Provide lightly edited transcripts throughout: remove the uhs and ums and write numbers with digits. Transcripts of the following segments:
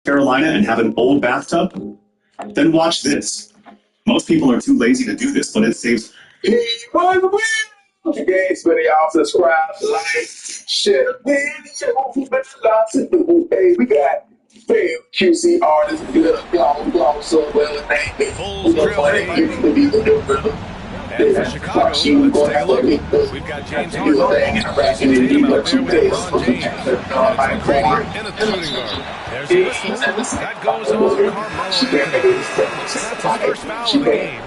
Carolina and have an old bathtub? Then watch this. Most people are too lazy to do this, but it saves. Hey, y'all subscribe, like, share the video. Hey, we got failed QC artists, glitter, gloss, so well name it. Bulls trailing by 8. And for Chicago, let's take a look. We've got James Harden, Jason Tatum out there with Bron James. And it's McGrady in at the shooting guard. There's a whistle. That goes on Carmelo Anthony. That's his first foul of the game.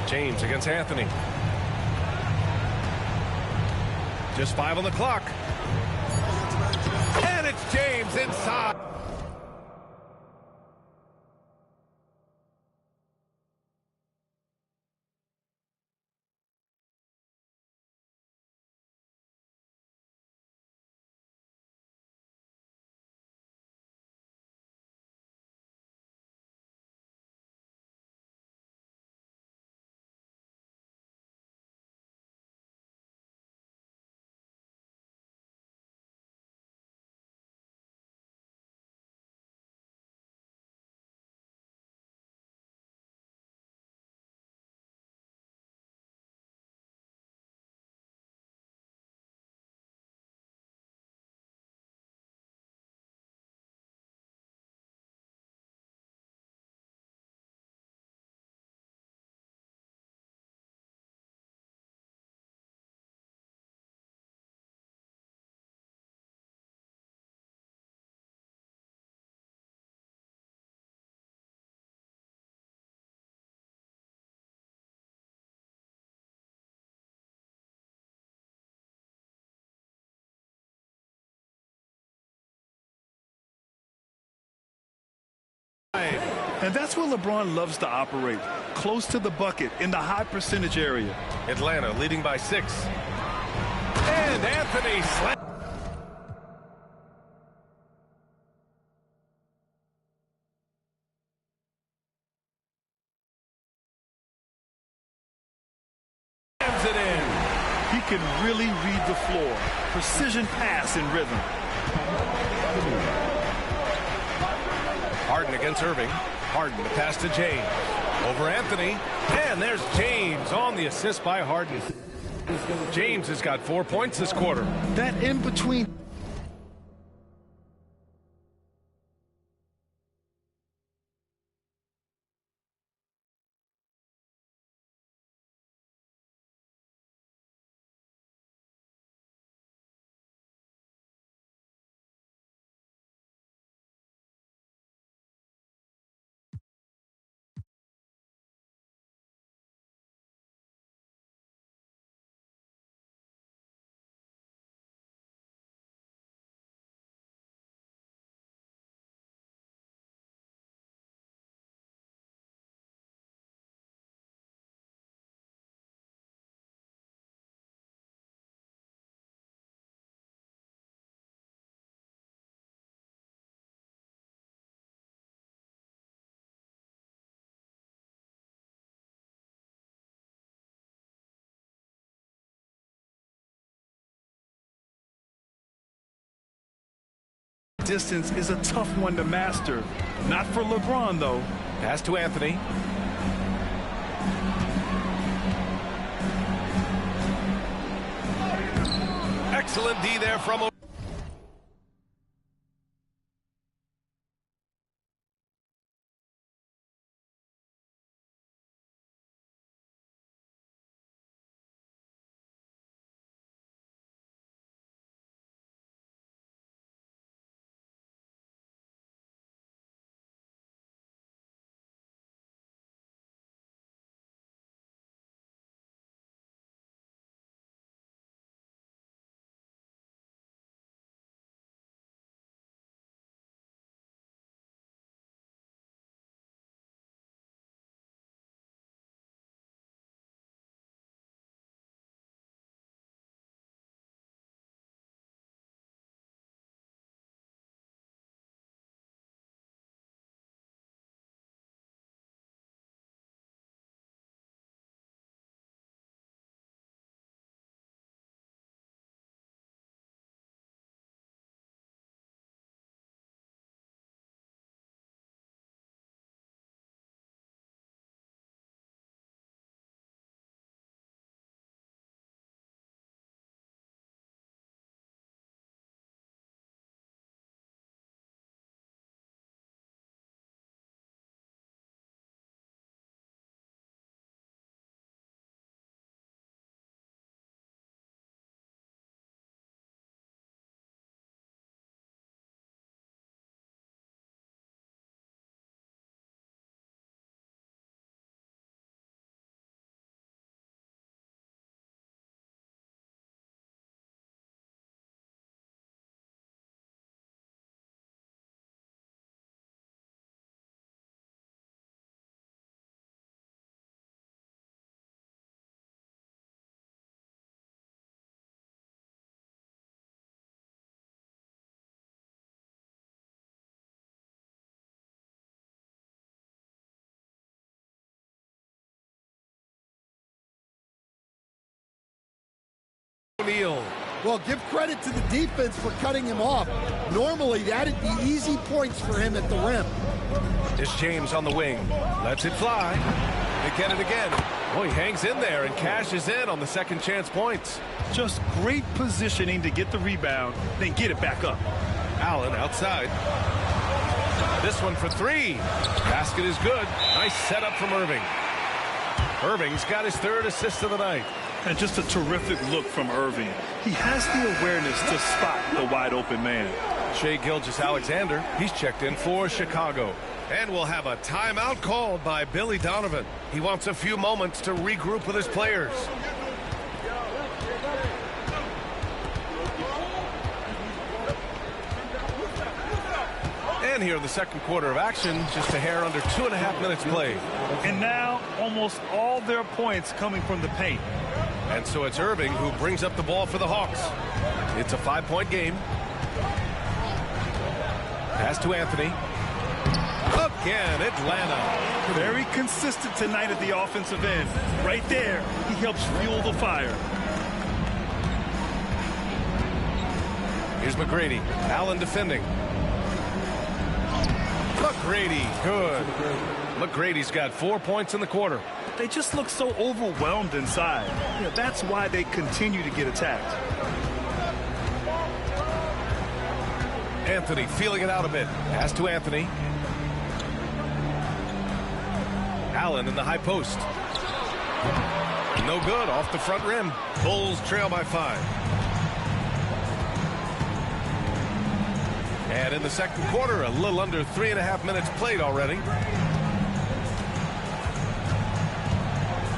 James against Anthony. Just 5 on the clock. And it's James inside. And that's where LeBron loves to operate, close to the bucket in the high percentage area. Atlanta leading by 6. And Anthony slams it in. He can really read the floor. Precision pass and rhythm. Harden against Irving. Harden, the pass to James. Over Anthony. And there's James on the assist by Harden. James has got 4 points this quarter. That in-between. Distance is a tough one to master. Not for LeBron, though. Pass to Anthony. Excellent D there from O'Neal. Well, give credit to the defense for cutting him off. Normally, that'd be easy points for him at the rim. It's James on the wing. Lets it fly. They get it again. Oh, he hangs in there and cashes in on the second chance points. Just great positioning to get the rebound, then get it back up. Allen outside. This one for 3. Basket is good. Nice setup from Irving. Irving's got his 3rd assist of the night. And just a terrific look from Irving. He has the awareness to spot the wide open man. Shai Gilgeous-Alexander, he's checked in for Chicago. And we'll have a timeout called by Billy Donovan. He wants a few moments to regroup with his players. again here in the second quarter of action. Just a hair under 2.5 minutes played. And now almost all their points coming from the paint. And so it's Irving who brings up the ball for the Hawks. It's a 5-point game. Pass to Anthony. Again, Atlanta. Very consistent tonight at the offensive end. Right there, he helps fuel the fire. Here's McGrady. Allen defending. McGrady, good. McGrady's got 4 points in the quarter. They just look so overwhelmed inside. You know, that's why they continue to get attacked. Anthony feeling it out a bit. Pass to Anthony. Allen in the high post. No good, off the front rim. Bulls trail by 5. And in the second quarter, a little under 3.5 minutes played already.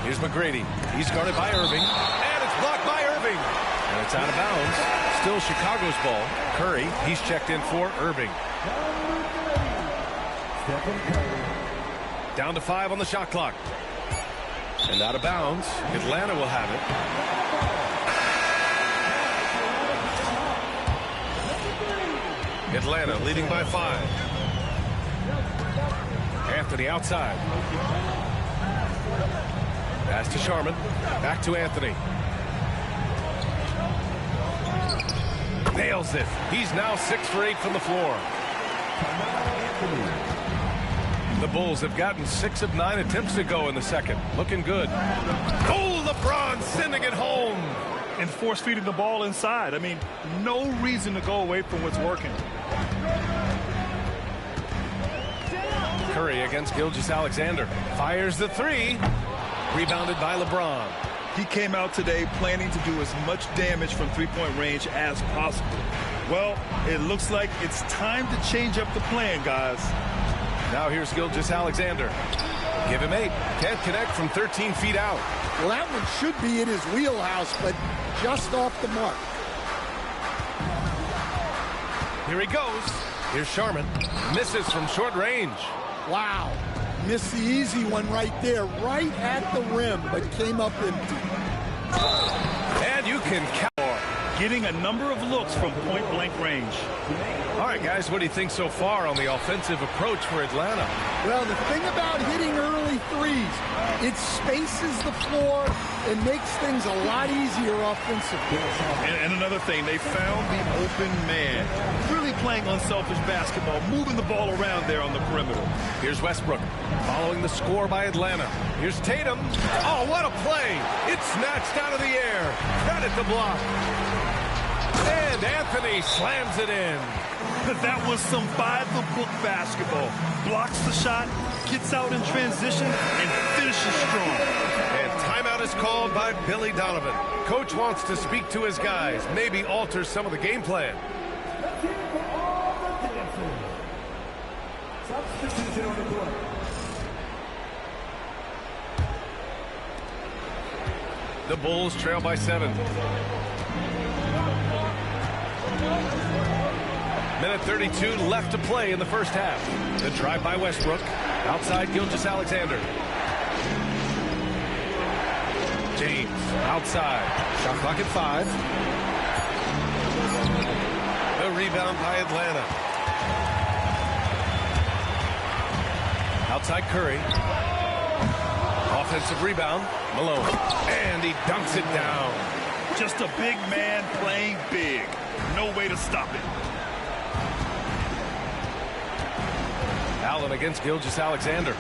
Here's McGrady. He's guarded by Irving. And it's blocked by Irving. And it's out of bounds. Still Chicago's ball. Curry, he's checked in for Irving. Down to 5 on the shot clock. And out of bounds. Atlanta will have it. Atlanta leading by 5. Anthony outside. Pass to Sharman. Back to Anthony. Nails it. He's now 6 for 8 from the floor. The Bulls have gotten 6 of 9 attempts to go in the second. Looking good. Oh, LeBron sending it home. And force feeding the ball inside. I mean, no reason to go away from what's working. Curry against Gilgeous-Alexander. Fires the 3. Rebounded by LeBron. He came out today planning to do as much damage from three-point range as possible. Well, it looks like it's time to change up the plan, guys. Now here's Gilgeous-Alexander. Give him 8. Can't connect from 13 feet out. Well, that one should be in his wheelhouse, but just off the mark. Here he goes. Here's Sharman. Misses from short range. Wow. Missed the easy one right there, right at the rim, but came up empty. And you can count. Getting a number of looks from point-blank range. All right, guys, what do you think so far on the offensive approach for Atlanta? Well, the thing about hitting early threes, it spaces the floor and makes things a lot easier offensively. And another thing, they found the open man. Really playing unselfish basketball, moving the ball around there on the perimeter. Here's Westbrook following the score by Atlanta. Here's Tatum. Oh, what a play. It's snatched out of the air. Credit the block. And Anthony slams it in. That was some by-the-book basketball. Blocks the shot, gets out in transition, and finishes strong. And timeout is called by Billy Donovan. Coach wants to speak to his guys, maybe alter some of the game plan. The Bulls trail by 7. Minute 32 left to play in the first half. The drive by Westbrook. Outside Gilgeous-Alexander. James outside. Shot clock at 5. The rebound by Atlanta. Outside Curry. Offensive rebound. Malone. And he dunks it down. Just a big man playing big. No way to stop it. Allen against Gilgeous-Alexander.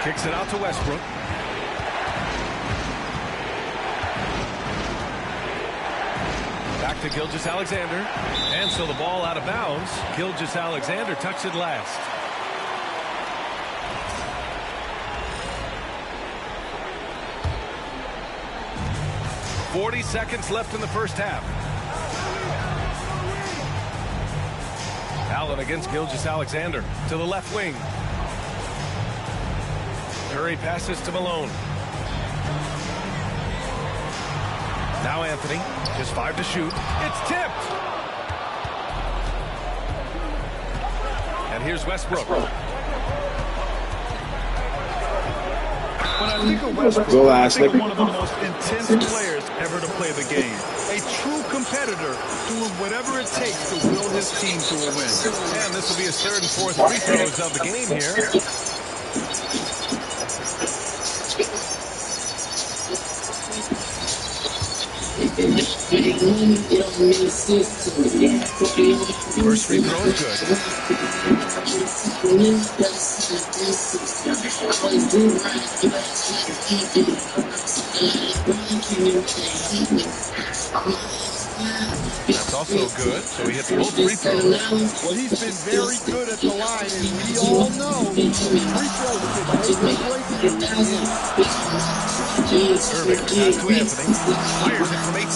Kicks it out to Westbrook. Back to Gilgeous-Alexander. And so the ball out of bounds. Gilgeous-Alexander tucks it last. .40 seconds left in the first half. Allen against Gilgeous-Alexander to the left wing. Curry passes to Malone. Now Anthony, just 5 to shoot. It's tipped. here's Westbrook. When I think of Westbrook, I think of one of the most intense players ever to play the game. A true competitor doing whatever it takes to will his team to a win. And this will be his third and fourth free throws of the game here. First free throw is good. That's also good. So he hits both free throws. Well, he's been very good at the line, and we all know free throws can make or break you. Irving pass to Anthony. Fires it from 18.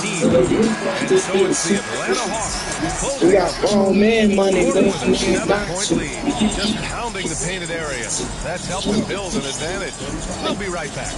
And so it's the Atlanta Hawks closing out the quarter with a 7-point lead. Just pounding the painted area. That's helped them build an advantage. We'll be right back.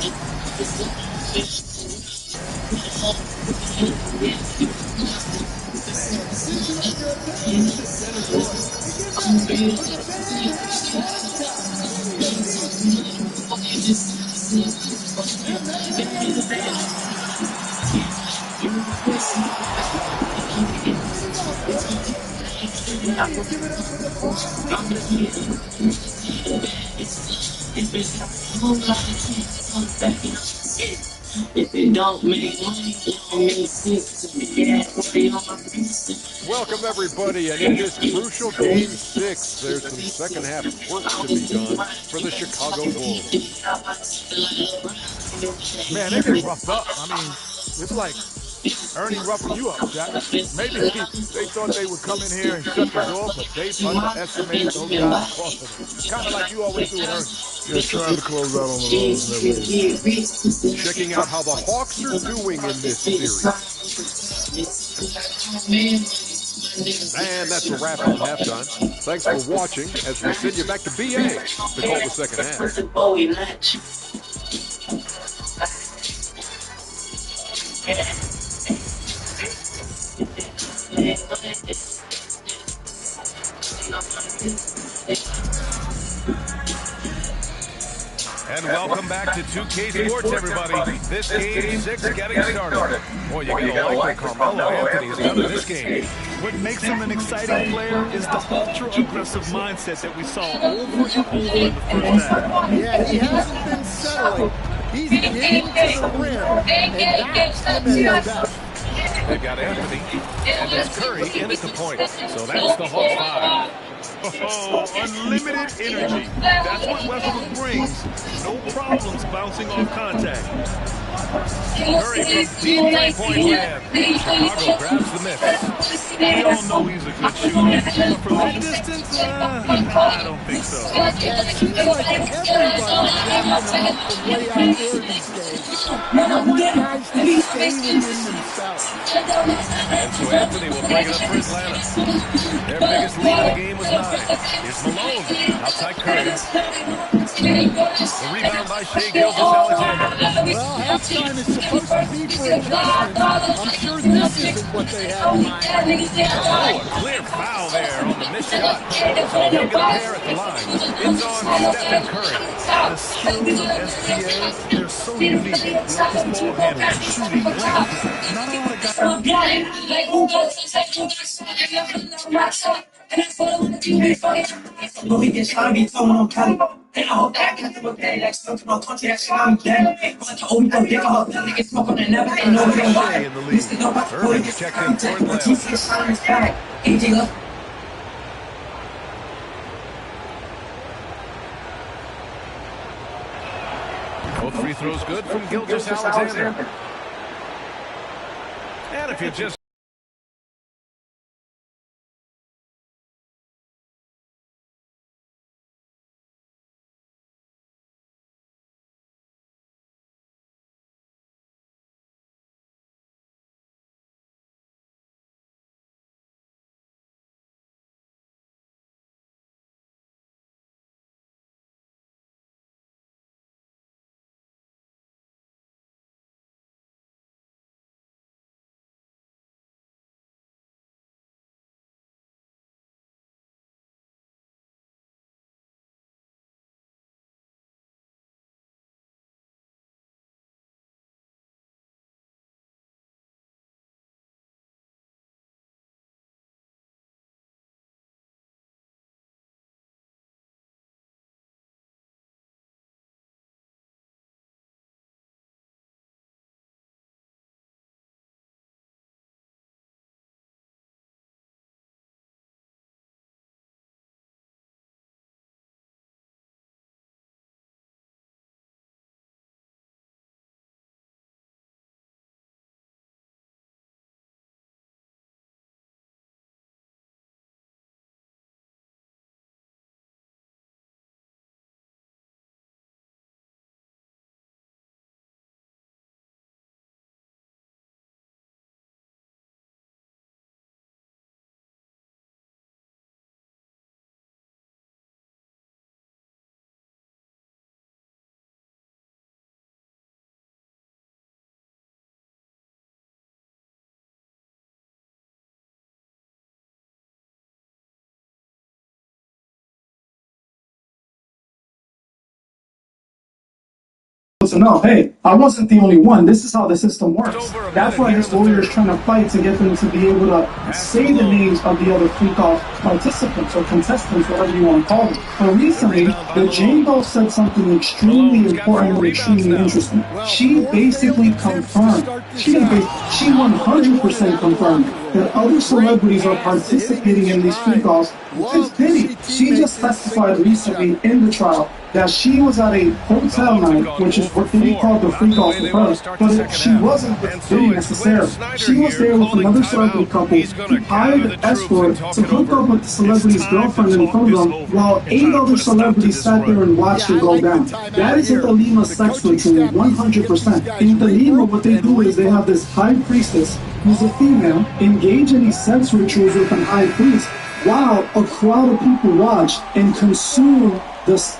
If it don't make money, it don't make sense to me. Welcome, everybody, and in this crucial Game 6, there's some second-half work to be done for the Chicago Bulls. Man, they get roughed up. I mean, it's like Ernie roughing you up, Jack. Maybe they thought they would come in here and shut the door, but they underestimated those guys across the door. Kind of like you always do with Ernie. Yeah, trying to close out on the Bulls. Checking out how the Hawks are doing in this series. And that's a wrap on halftime. Thanks for watching as we send you back to BA to call the second half. And welcome back to 2K Sports, everybody. This Game 6 getting started. Boy, you gotta like what Carmelo Anthony has done in this game. What makes him an exciting player is the ultra-aggressive mindset that we saw over and over in the first half. Yeah, he hasn't been settling. He's getting to the rim, and that's him at his best. They've got Anthony, and there's Curry in at the point. So that's the Hawks 5. Oh, unlimited energy. That's what Westbrook brings. No problems bouncing off contact. Curry from deep three-point land. Chicago grabs the miss. We all know he's a good shooter, but from that distance, I don't think so. Yeah, it seems like everybody's jamming him up from way out there these days. I want guys to stay within themselves. And so Anthony will bring it up for Atlanta. Their biggest lead of the game was 9. Here's Malone outside Curry. The rebound by Shai Gilgeous-Alexander. Well, halftime is supposed to be for adjustment. I'm sure this isn't what they had in mind. Oh, a clear foul there on the missed shot. So he'll get a pair at the line. It's on Stephen Curry. The skills of SGA, they're so unique. With his ball handling, shooting, length. Not a lot of guys. But we can try to be thrown on Cali. And I hope that I can never pay like stuff on 20 that shit I'm dead. But the only thing I hope that nigga smoke on the never ain't no real why. Used to know about the boy Irving gets checked in for contact, but Atlanta. he says silence back. AJ up. Both free throws good from Gilgeous-Alexander. And if you just was enough. Hey, I wasn't the only one. This is how the system works. That's why this lawyer is trying to fight to get them to be able to say the names of the other freak-off participants or contestants, whatever you want to call them. But recently, the J-Bo said something extremely important and extremely interesting. She basically confirmed, she 100% confirmed that other celebrities are participating in these freak-offs. It's pity. She just testified recently in the trial that she was at a hotel night, which is what we call the freak-off with her, but she wasn't with Diddy necessarily. She was there with another celebrity couple who hired an escort to hook up with the celebrity's girlfriend in front of them, while 8 other celebrities sat there and watched it go down. That is a Thelema sex ritual, 100%. In Thelema, what they do is they have this high priestess, who's a female, engage in these sex rituals with an high priest, while a crowd of people watch and consume this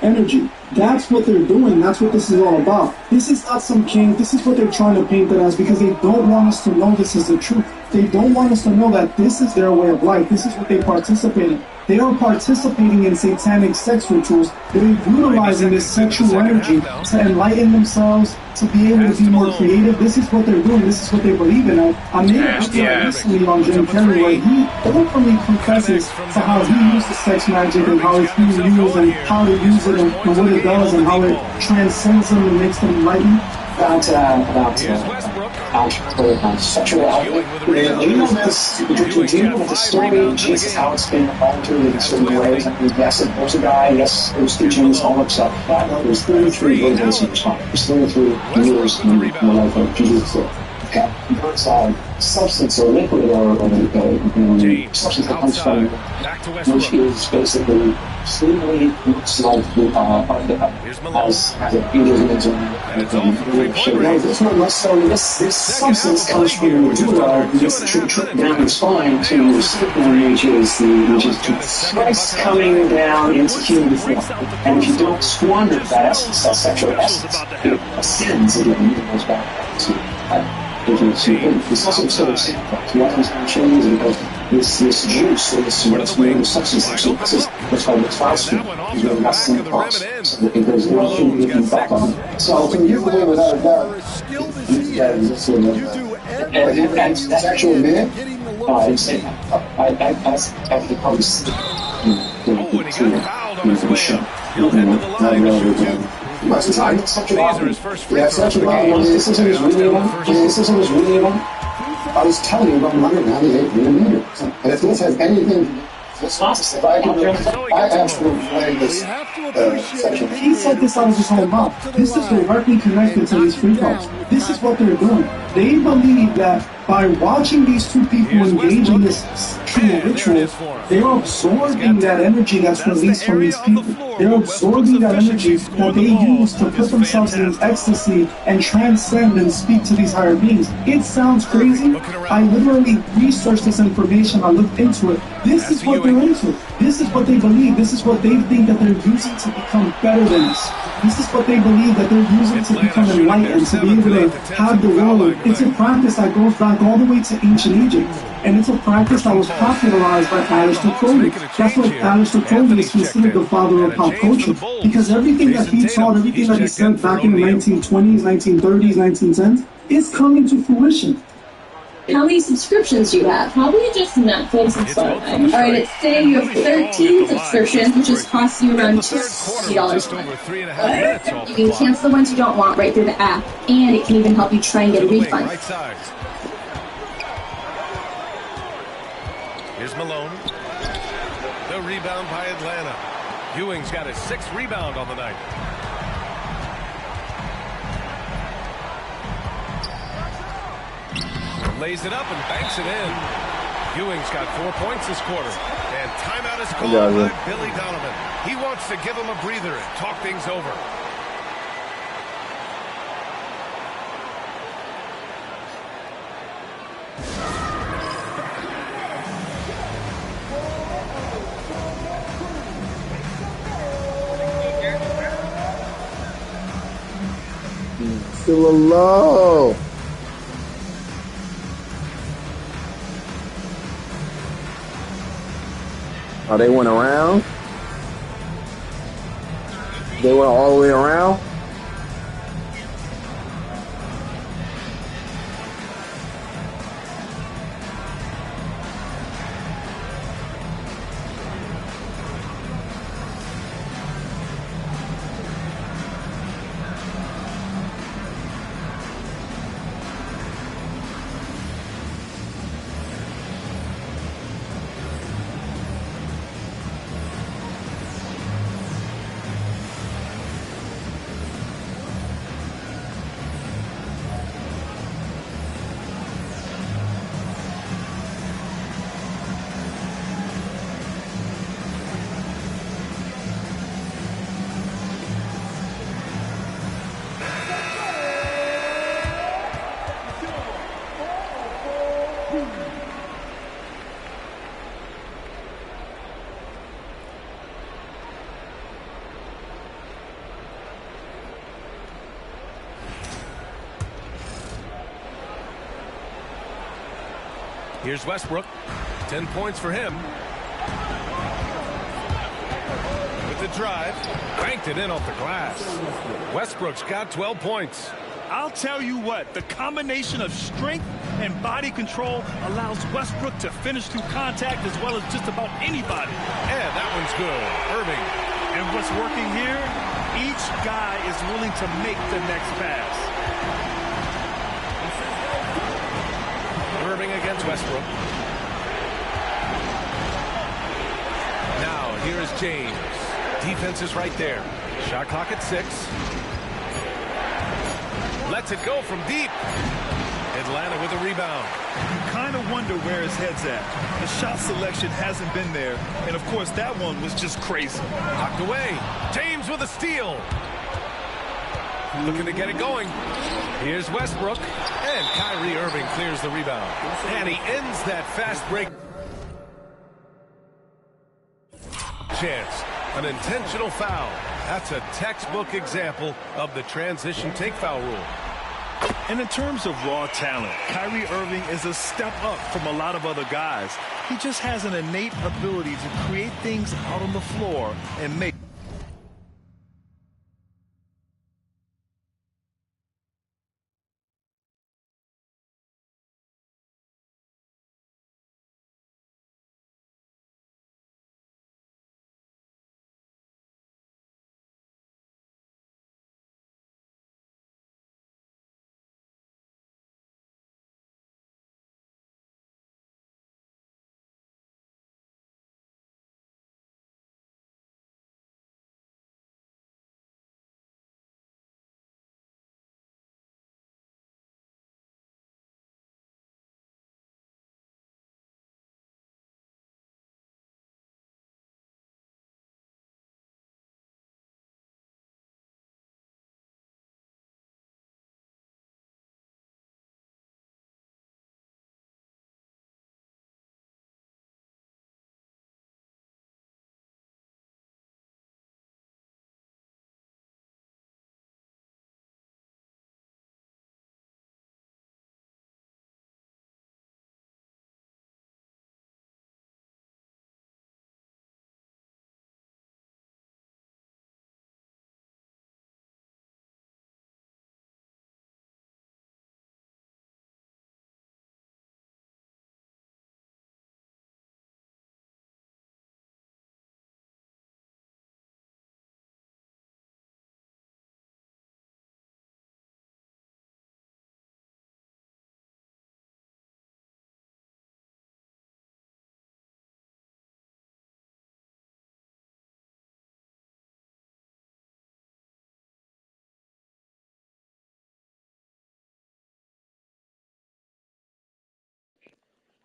energy. That's what they're doing. That's what this is all about. This is not some king. This is what they're trying to paint it as, because they don't want us to know this is the truth. They don't want us to know that this is their way of life. This is what they participate in. They are participating in satanic sex rituals. They're utilizing this sexual energy to enlighten themselves, to be able to be more creative. This is what they're doing. This is what they believe in. I made a video recently on Jim Carrey where he openly confesses to how he uses sex magic and how it's being used and how to use it and what it does and how it transcends them and makes them enlightened. About sexuality. Do you know this? Do you know the story? Jesus, how it's been altered in certain ways? I mean, yes, it was a guy. Yes, it was teaching all that stuff. But no, there's 33 versions of the song. There's 33 years in the life of Jesus. Okay, it's substance or liquid or substance that comes from, which is basically extremely looks like as a Buddhism so this substance comes from the medulla, this trip down the spine to the sternum, which is Christ coming down into human form. And if you don't squander that essence, that sexual essence, it ascends again, it goes back to it's also sort of because this juice or this substance actually this is what's called the phosphine is really not synthos. So it goes looking back on it. So can you believe without a doubt and sexual man? I'd say I could probably see the show. This isn't his real one. I was telling you about 198 millimeters. And if this has anything, if I asked him to play this section. He said this out of his own mouth. This is directly connected to these freak-offs. This is what they're doing. They believe that by watching these two people engage in this true ritual, they're absorbing that energy that's released from these people. They're absorbing that energy that they use to put themselves in ecstasy and transcend and speak to these higher beings. It sounds crazy. I literally researched this information. I looked into it. This is what they're into. This is what they believe. This is what they think that they're using to become better than us. This is what they believe that they're using to become enlightened, to be able to have the world. It's a practice that goes back all the way to ancient Egypt. And it's a practice that was popularized by Aleister Crowley. That's what Aleister Crowley is considered the father of pop culture. Because everything that he taught, everything that he said back in the 1920s, 1930s, 1910s, is coming to fruition. How many subscriptions do you have? Probably just Netflix and Spotify. Alright, it's saying you have 13 subscriptions, which is costing you around $60 a month. You can cancel the ones you don't want right through the app, and it can even help you try and get a refund. Here's Malone. The rebound by Atlanta. Ewing's got his 6th rebound on the night. Lays it up and banks it in. Ewing's got 4 points this quarter. And timeout is called by Billy Donovan. He wants to give him a breather and talk things over. Still low. Oh, they went around? They went all the way around? Here's Westbrook. 10 points for him. With the drive. Banked it in off the glass. Westbrook's got 12 points. I'll tell you what, the combination of strength and body control allows Westbrook to finish through contact as well as just about anybody. And that one's good. Irving. And what's working here, each guy is willing to make the next pass. Irving against Westbrook. Now, here is James. Defense is right there. Shot clock at 6. Lets it go from deep. Atlanta with a rebound. You kind of wonder where his head's at. The shot selection hasn't been there. And, of course, that one was just crazy. Knocked away. James with a steal. Looking to get it going. Here's Westbrook. And Kyrie Irving clears the rebound. And he ends that fast break. Chance. An intentional foul. That's a textbook example of the transition take foul rule. And in terms of raw talent, Kyrie Irving is a step up from a lot of other guys. He just has an innate ability to create things out on the floor and make.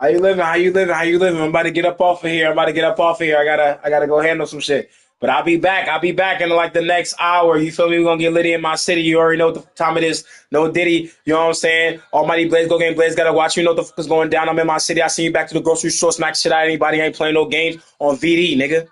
How you living? How you living? How you living? I'm about to get up off of here. I gotta go handle some shit. But I'll be back. I'll be back in like the next hour. You feel me? We're gonna get Liddy in my city. You already know what the time it is. No Diddy. You know what I'm saying? Almighty Blaze, go game Blaze. Gotta watch. You know what the fuck is going down. I'm in my city. I see you back to the grocery store. Smack shit out of anybody. Ain't playing no games on VD, nigga.